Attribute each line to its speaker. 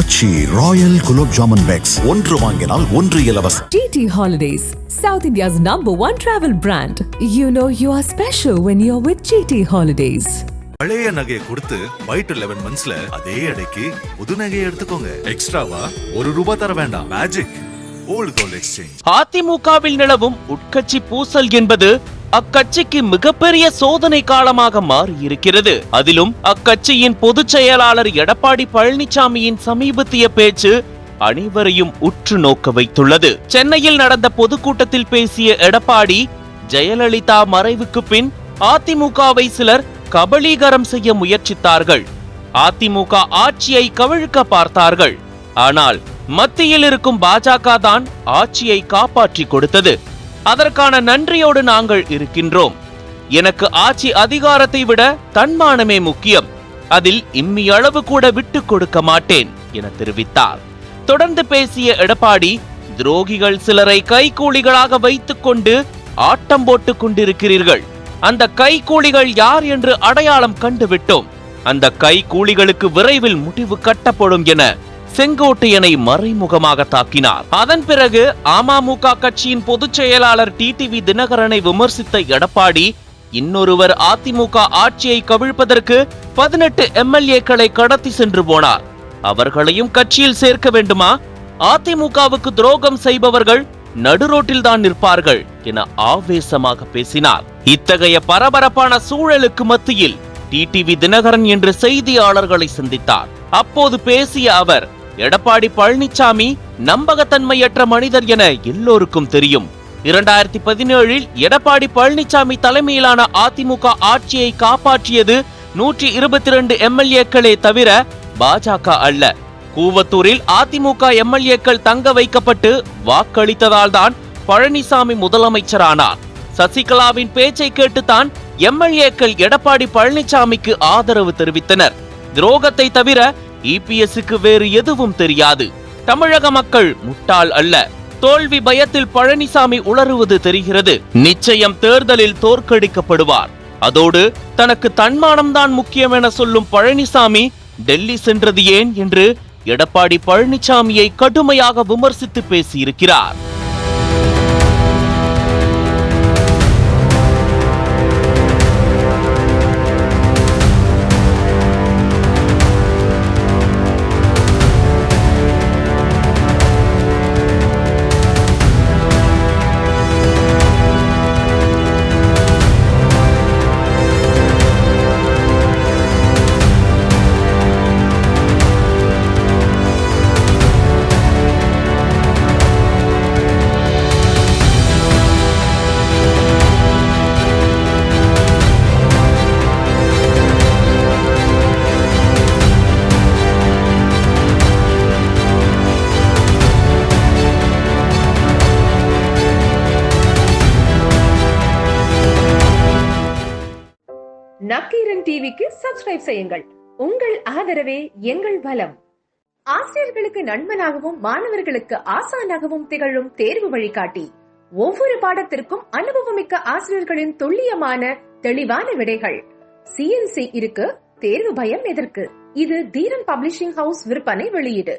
Speaker 1: ஆச்சி Royal gulab jamun packs ஒன்று வாங்கினால் ஒன்று இலவசம்.
Speaker 2: GT Holidays, South India's #1 travel brand. You know you are special when you're with GT Holidays.
Speaker 3: பழைய நகையை கொடுத்து வைட் 11 மந்த்ஸ்ல அதே எடைக்கு புது நகையை எடுத்துக்கோங்க. எக்ஸ்ட்ராவா ₹1 தர வேண்டாம். Magic old gold exchange.
Speaker 4: அதிமுகவில் நிலவும் உட்கட்சி பூசல் என்பது அக்கட்சிக்கு மிகப்பெரிய சோதனை காலமாக மாறி இருக்கிறது. அதிலும் அக்கட்சியின் பொதுச் செயலாளர் எடப்பாடி பழனிசாமியின் சமீபத்திய பேச்சு அனைவரையும் உற்று நோக்க வைத்துள்ளது. சென்னையில் நடந்த பொதுக்கூட்டத்தில் பேசிய எடப்பாடி, ஜெயலலிதா மறைவுக்கு பின் அதிமுகவை சிலர் கபளீகரம் செய்ய முயற்சித்தார்கள். அதிமுக ஆட்சியை கவிழ்க்க பார்த்தார்கள். ஆனால் மத்தியில் இருக்கும் பாஜக தான் ஆட்சியை காப்பாற்றி கொடுத்தது. அதற்கான நன்றியோடு நாங்கள் இருக்கின்றோம். எனக்கு ஆட்சி அதிகாரத்தை விட தன்மானமே முக்கியம். அதில் இம்மி அளவு கூட விட்டுக் கொடுக்க மாட்டேன் என தெரிவித்தார். தொடர்ந்து பேசிய எடப்பாடி, துரோகிகள் சிலரை கைகூலிகளாக வைத்துக் கொண்டு ஆட்டம் போட்டுக் கொண்டிருக்கிறீர்கள். அந்த கைகூலிகள் யார் என்று அடையாளம் கண்டுவிட்டோம். அந்த கைகூலிகளுக்கு விரைவில் முடிவு கட்டப்படும் என செங்கோட்டையனை மறைமுகமாக தாக்கினார். அதன் பிறகு அமமுக கட்சியின் பொதுச் செயலாளர் டிடிவி தினகரனை விமர்சித்த எடப்பாடி, இன்னொருவர் அதிமுக ஆட்சியை கவிழ்ப்பதற்கு 18 எம்எல்ஏக்களை கடத்தி சென்று போனார். அவர்களையும் கட்சியில் சேர்க்க வேண்டுமா? அதிமுகவுக்கு துரோகம் செய்பவர்கள் நடுரோட்டில் தான் நிற்பார்கள் என ஆவேசமாக பேசினார். இத்தகைய பரபரப்பான சூழலுக்கு மத்தியில் டிடிவி தினகரன் என்று செய்தியாளர்களை சந்தித்தார். அப்போது பேசிய அவர், எடப்பாடி பழனிசாமி நம்பகத்தன்மையற்ற மனிதர் என எல்லோருக்கும் தெரியும். 2017இல் எடப்பாடி பழனிசாமி தலைமையிலான அதிமுக ஆட்சியை காப்பாற்றியது 122 எம்எல்ஏக்களே தவிர பாஜக அல்ல. கூவத்தூரில் அதிமுக எம்எல்ஏக்கள் தங்க வைக்கப்பட்டு வாக்களித்ததால் தான் பழனிசாமி முதலமைச்சரானார். சசிகலாவின் பேச்சை கேட்டுத்தான் எம்எல்ஏக்கள் எடப்பாடி பழனிசாமிக்கு ஆதரவு தெரிவித்தனர். துரோகத்தை தவிர இபிஎஸ்க்கு வேறு எதுவும் தெரியாது. தமிழக மக்கள் முட்டாள் அல்ல. தோல்வி பயத்தில் பழனிசாமி உளறுவது தெரிகிறது. நிச்சயம் தேர்தலில் தோற்கடிக்கப்படுவார். அதோடு தனக்கு தன்மானம்தான் முக்கியம் என சொல்லும் பழனிசாமி டெல்லி சென்றது ஏன் என்று எடப்பாடி பழனிசாமியை கடுமையாக விமர்சித்து பேசியிருக்கிறார்.
Speaker 5: நக்கீரன் டிவிக்கு சப்ஸ்கிரைப் செய்யுங்கள். உங்கள் ஆதரவே எங்கள் பலம். ஆசிரியர்களுக்கு நண்பனாகவும் மாணவர்களுக்கு ஆசானாகவும் திகழும் தேர்வு வழிகாட்டி. ஒவ்வொரு பாடத்திற்கும் அனுபவமிக்க ஆசிரியர்களின் துல்லியமான தெளிவான விடைகள். CNC இருக்கு, தேர்வு பயம் எதற்கு? இது தீரன் பப்ளிஷிங் ஹவுஸ் விற்பனை வெளியீடு.